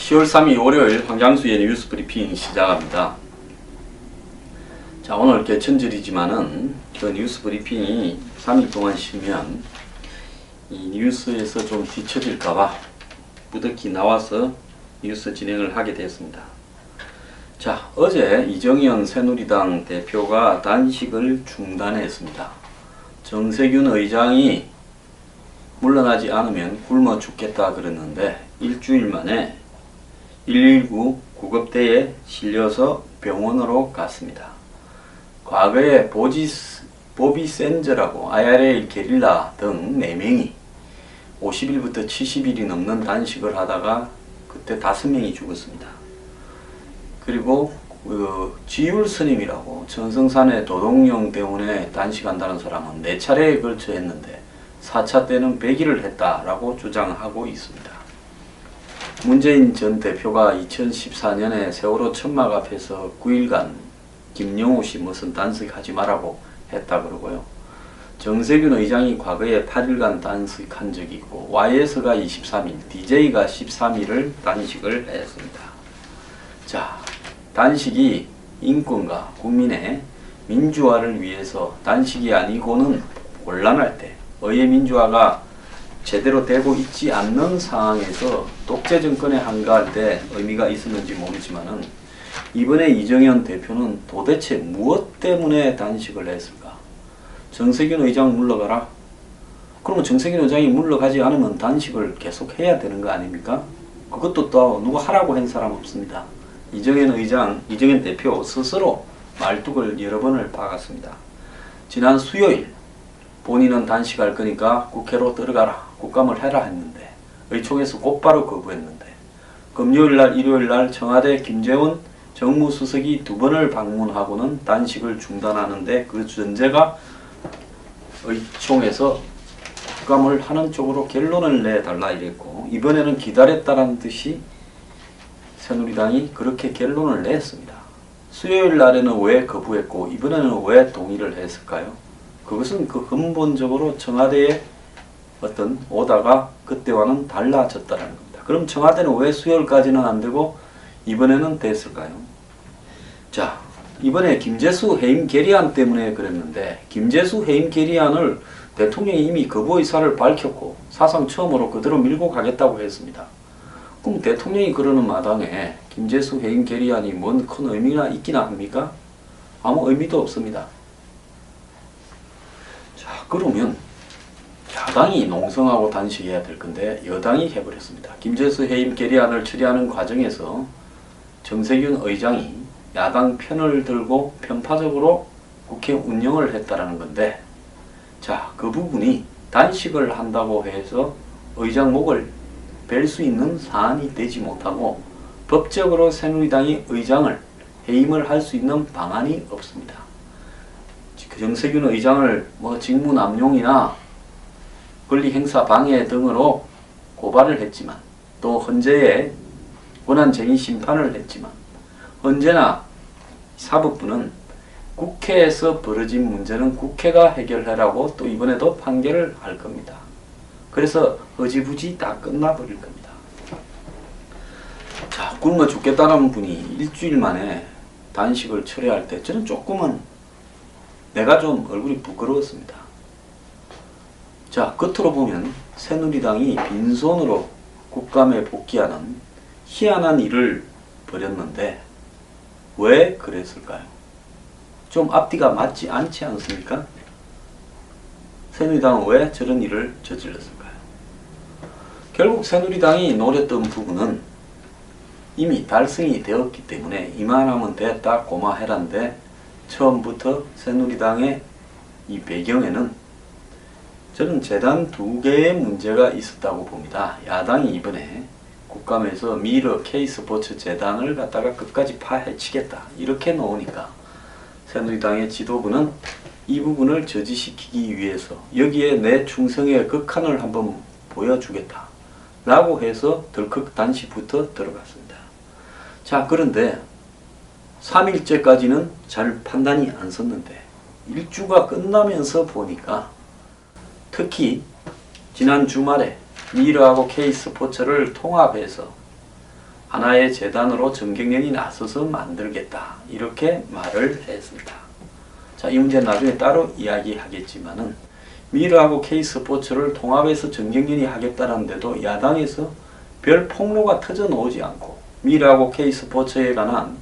10월 3일 월요일 황장수의 뉴스 브리핑 시작합니다. 자, 오늘 개천절이지만은 그 뉴스 브리핑이 3일 동안 쉬면 이 뉴스에서 좀 뒤처질까봐 무더기 나와서 뉴스 진행을 하게 되었습니다. 자, 어제 이정현 새누리당 대표가 단식을 중단했습니다. 정세균 의장이 물러나지 않으면 굶어 죽겠다 그랬는데 일주일 만에 119 구급대에 실려서 병원으로 갔습니다. 과거에 보비 샌저라고 IRA 게릴라 등 4명이 50일부터 70일이 넘는 단식을 하다가 그때 5명이 죽었습니다. 그리고 지율 스님이라고 천성산의 도동령 때문에 단식한다는 사람은 4차례에 걸쳐 했는데 4차 때는 100일을 했다라고 주장하고 있습니다. 문재인 전 대표가 2014년에 세월호 천막 앞에서 9일간 김영우 씨 무슨 단식하지 말라고 했다 그러고요. 정세균 의장이 과거에 8일간 단식한 적이 있고 YS가 23일, DJ가 13일을 단식을 했습니다. 자, 단식이 인권과 국민의 민주화를 위해서 단식이 아니고는 곤란할 때 의회 민주화가 제대로 되고 있지 않는 상황에서 독재 정권에 한가할 때 의미가 있었는지 모르지만은 이번에 이정현 대표는 도대체 무엇 때문에 단식을 했을까? 정세균 의장 물러가라? 그러면 정세균 의장이 물러가지 않으면 단식을 계속 해야 되는 거 아닙니까? 그것도 또 누가 하라고 한 사람 없습니다. 이정현 대표 스스로 말뚝을 여러 번을 박았습니다. 지난 수요일 본인은 단식할 거니까 국회로 들어가라. 국감을 해라 했는데 의총에서 곧바로 거부했는데 금요일날 일요일날 청와대 김재원 정무수석이 2번을 방문하고는 단식을 중단하는데 그 전제가 의총에서 국감을 하는 쪽으로 결론을 내달라 이랬고 이번에는 기다렸다는 듯이 새누리당이 그렇게 결론을 냈습니다. 수요일 날에는 왜 거부했고 이번에는 왜 동의를 했을까요? 그것은 그 근본적으로 청와대의 어떤 오다가 그때와는 달라졌다는 겁니다. 그럼 청와대는 왜 수요일까지는 안 되고 이번에는 됐을까요? 자, 이번에 김재수 해임 결의안 때문에 그랬는데 김재수 해임 결의안을 대통령이 이미 거부 의사를 밝혔고 사상 처음으로 그대로 밀고 가겠다고 했습니다. 그럼 대통령이 그러는 마당에 김재수 해임 결의안이 뭔 큰 의미가 있기나 합니까? 아무 의미도 없습니다. 자, 그러면 야당이 농성하고 단식해야 될 건데 여당이 해버렸습니다. 김재수 해임 결의안을 처리하는 과정에서 정세균 의장이 야당 편을 들고 편파적으로 국회 운영을 했다라는 건데 자, 그 부분이 단식을 한다고 해서 의장 목을 벨 수 있는 사안이 되지 못하고 법적으로 새누리당이 의장을 해임을 할 수 있는 방안이 없습니다. 정세균 의장을 직무남용이나 권리행사 방해 등으로 고발을 했지만 또 헌재에 권한쟁의 심판을 했지만 언제나 사법부는 국회에서 벌어진 문제는 국회가 해결하라고 또 이번에도 판결을 할 겁니다. 그래서 허지부지 다 끝나버릴 겁니다. 자, 굶어 죽겠다는 분이 일주일 만에 단식을 철회할 때 저는 조금은 내가 좀 얼굴이 부끄러웠습니다. 자, 겉으로 보면 새누리당이 빈손으로 국감에 복귀하는 희한한 일을 벌였는데 왜 그랬을까요? 좀 앞뒤가 맞지 않지 않습니까? 새누리당은 왜 저런 일을 저질렀을까요? 결국 새누리당이 노렸던 부분은 이미 달성이 되었기 때문에 이만하면 됐다 고마해란데 처음부터 새누리당의 이 배경에는 저는 재단 2개의 문제가 있었다고 봅니다. 야당이 이번에 국감에서 미러 K스포츠 재단을 갖다가 끝까지 파헤치겠다 이렇게 놓으니까 새누리당의 지도부는 이 부분을 저지시키기 위해서 여기에 내 충성의 극한을 한번 보여주겠다 라고 해서 덜컥 단식부터 들어갔습니다. 자, 그런데 3일째까지는 잘 판단이 안 섰는데 일주가 끝나면서 보니까 특히 지난 주말에 미러하고 K스포츠를 통합해서 하나의 재단으로 정경련이 나서서 만들겠다. 이렇게 말을 했습니다. 자, 이 문제는 나중에 따로 이야기하겠지만은 미르하고 K스포츠를 통합해서 정경련이 하겠다는데도 야당에서 별 폭로가 터져 나오지 않고 미르하고 K스포츠에 관한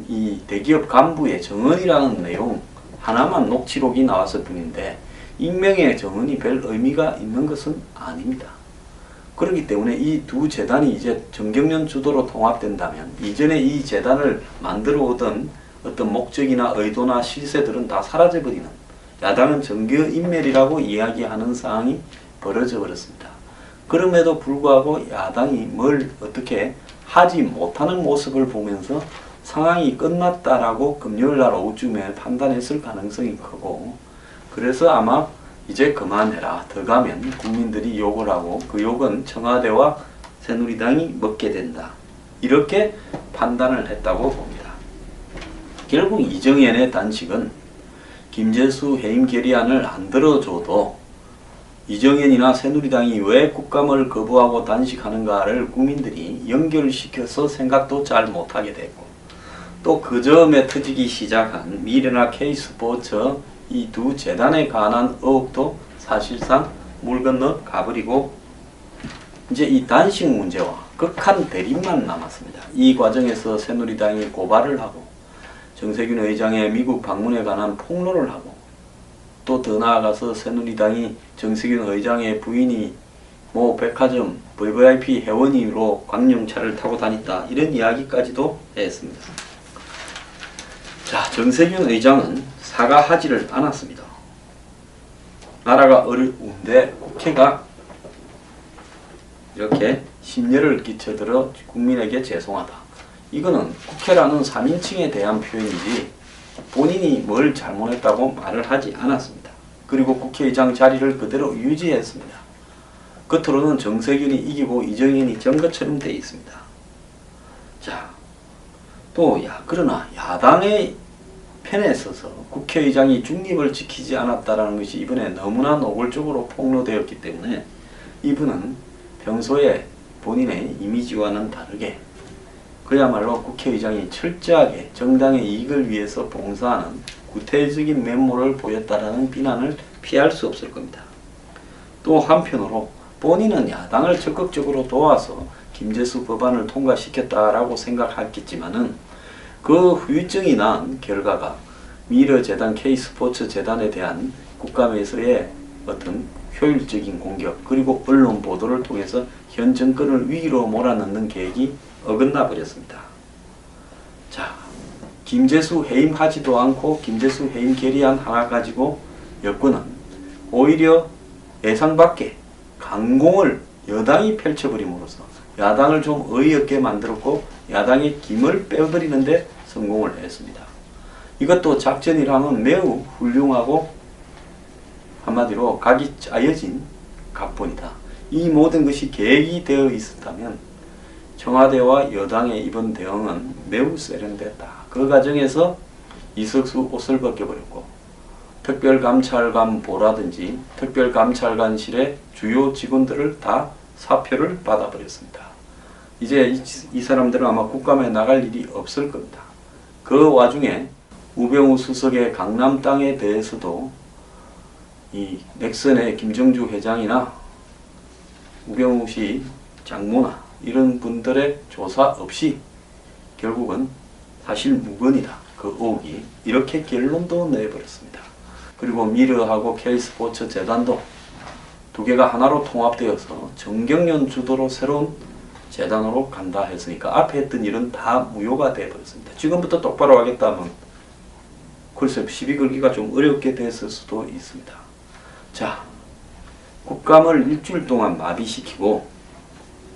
이 대기업 간부의 정언이라는 내용 하나만 녹취록이 나왔을 뿐인데 익명의 정언이 별 의미가 있는 것은 아닙니다. 그렇기 때문에 이 두 재단이 이제 정경련 주도로 통합된다면 이전에 이 재단을 만들어 오던 어떤 목적이나 의도나 실세들은 다 사라져버리는, 야당은 정교인멸이라고 이야기하는 상황이 벌어져 버렸습니다. 그럼에도 불구하고 야당이 뭘 어떻게 하지 못하는 모습을 보면서 상황이 끝났다라고 금요일날 오후쯤에 판단했을 가능성이 크고, 그래서 아마 이제 그만해라, 더 가면 국민들이 욕을 하고 그 욕은 청와대와 새누리당이 먹게 된다, 이렇게 판단을 했다고 봅니다. 결국 이정현의 단식은 김재수 해임 결의안을 안 들어줘도 이정현이나 새누리당이 왜 국감을 거부하고 단식하는가를 국민들이 연결시켜서 생각도 잘 못하게 됐고, 또 그 점에 터지기 시작한 미르나 K스포츠 이 두 재단에 관한 의혹도 사실상 물 건너 가버리고 이제 이 단식 문제와 극한 대립만 남았습니다. 이 과정에서 새누리당이 고발을 하고 정세균 의장의 미국 방문에 관한 폭로를 하고, 또 더 나아가서 새누리당이 정세균 의장의 부인이 백화점 VVIP 회원으로 광룡차를 타고 다녔다, 이런 이야기까지도 했습니다. 자, 정세균 의장은 사과하지를 않았습니다. 나라가 어려운데 국회가 이렇게 심려를 끼쳐들어 국민에게 죄송하다, 이거는 국회라는 3인칭에 대한 표현이지 본인이 뭘 잘못했다고 말을 하지 않았습니다. 그리고 국회의장 자리를 그대로 유지했습니다. 겉으로는 정세균이 이기고 이정현이 진 것처럼 되어 있습니다. 자, 그러나 야당의 편에 서서 국회의장이 중립을 지키지 않았다는 것이 이번에 너무나 노골적으로 폭로되었기 때문에 이분은 평소에 본인의 이미지와는 다르게 그야말로 국회의장이 철저하게 정당의 이익을 위해서 봉사하는 구태적인 면모를 보였다라는 비난을 피할 수 없을 겁니다. 또 한편으로 본인은 야당을 적극적으로 도와서 김재수 법안을 통과시켰다라고 생각했겠지만은 그 후유증이 난 결과가 미르재단 K스포츠 재단에 대한 국감에서의 어떤 효율적인 공격, 그리고 언론 보도를 통해서 현 정권을 위기로 몰아넣는 계획이 어긋나 버렸습니다. 자, 김재수 해임하지도 않고 김재수 해임 결의안 하나 가지고 여권은 오히려 예상 밖의 강공을 여당이 펼쳐버림으로써 야당을 좀 어이없게 만들었고 야당의 힘을 빼버리는데 성공을 했습니다. 이것도 작전이라면 매우 훌륭하고 한마디로 각이 짜여진 각본이다. 이 모든 것이 계획이 되어 있었다면 청와대와 여당의 이번 대응은 매우 세련됐다. 그 과정에서 이석수 옷을 벗겨버렸고 특별감찰관 보라든지 특별감찰관실의 주요 직원들을 다 사표를 받아버렸습니다. 이제 이 사람들은 아마 국감에 나갈 일이 없을 겁니다. 그 와중에 우병우 수석의 강남 땅에 대해서도 이 넥슨의 김정주 회장이나 우병우 씨 장모나 이런 분들의 조사 없이 결국은 사실 무근이다, 그 의혹이, 이렇게 결론도 내버렸습니다. 그리고 미르하고 K스포츠 재단도 두 개가 하나로 통합되어서 정경련 주도로 새로운 재단으로 간다 했으니까 앞에 했던 일은 다 무효가 되어버렸습니다. 지금부터 똑바로 하겠다 하면 글쎄 시비 걸기가 좀 어렵게 됐을 수도 있습니다. 자, 국감을 일주일 동안 마비시키고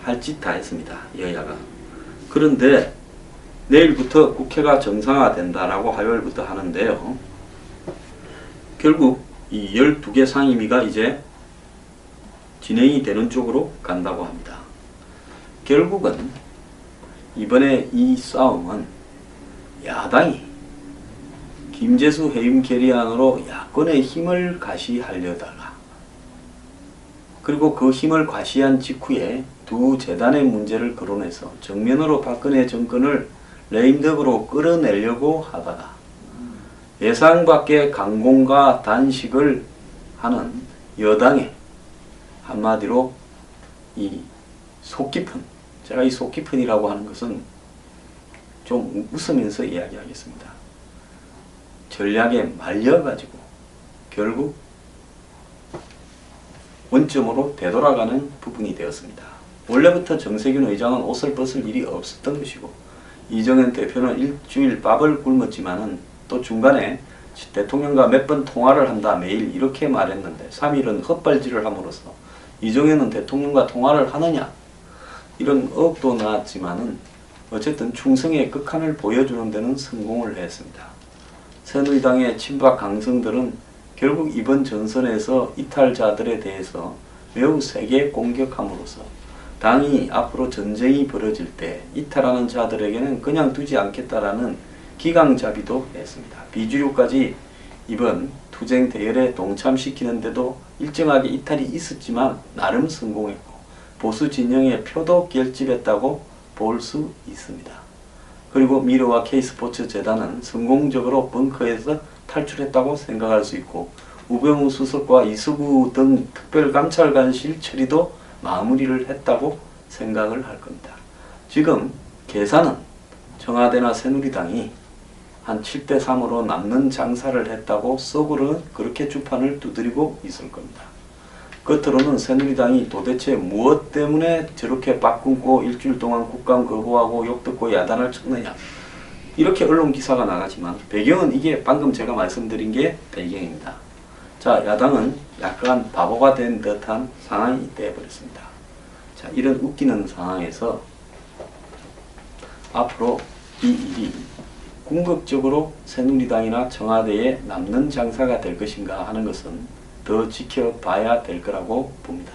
할 짓 다 했습니다, 여야가. 그런데 내일부터 국회가 정상화된다라고 화요일부터 하는데요. 결국 이 12개 상임위가 이제 진행이 되는 쪽으로 간다고 합니다. 결국은 이번에 이 싸움은 야당이 김재수 해임 결의안으로 야권의 힘을 가시하려다가 그리고 그 힘을 과시한 직후에 두 재단의 문제를 거론해서 정면으로 박근혜 정권을 레임덕으로 끌어내려고 하다가 예상 밖의 강공과 단식을 하는 여당의 한마디로 이 속 깊은, 제가 이 속 깊은이라고 하는 것은 좀 웃으면서 이야기하겠습니다. 전략에 말려가지고 결국 원점으로 되돌아가는 부분이 되었습니다. 원래부터 정세균 의장은 옷을 벗을 일이 없었던 것이고 이정현 대표는 일주일 밥을 굶었지만은 또 중간에 대통령과 몇 번 통화를 한다 매일 이렇게 말했는데 3일은 헛발질을 함으로써 이정현은 대통령과 통화를 하느냐 이런 의혹도 나왔지만은 어쨌든 충성의 극한을 보여주는 데는 성공을 했습니다. 새누리당의 친박 강성들은 결국 이번 전선에서 이탈자들에 대해서 매우 세게 공격함으로써 당이 앞으로 전쟁이 벌어질 때 이탈하는 자들에게는 그냥 두지 않겠다라는 기강자비도 했습니다. 비주류까지 이번 투쟁 대열에 동참시키는데도 일정하게 이탈이 있었지만 나름 성공했고 보수 진영의 표도 결집했다고 볼 수 있습니다. 그리고 미르와 K스포츠 재단은 성공적으로 벙커에서 탈출했다고 생각할 수 있고 우병우 수석과 이수구 등 특별감찰관실 처리도 마무리를 했다고 생각을 할 겁니다. 지금 계산은 청와대나 새누리당이 한 7대3으로 남는 장사를 했다고 속으로는 그렇게 주판을 두드리고 있을 겁니다. 겉으로는 새누리당이 도대체 무엇 때문에 저렇게 밥 굶고 일주일 동안 국감 거부하고 욕 듣고 야단을 쳤느냐 이렇게 언론 기사가 나가지만 배경은 이게 방금 제가 말씀드린 게 배경입니다. 자, 야당은 약간 바보가 된 듯한 상황이 되어버렸습니다. 자, 이런 웃기는 상황에서 앞으로 이 일이 궁극적으로 새누리당이나 청와대에 남는 장사가 될 것인가 하는 것은 더 지켜봐야 될 거라고 봅니다.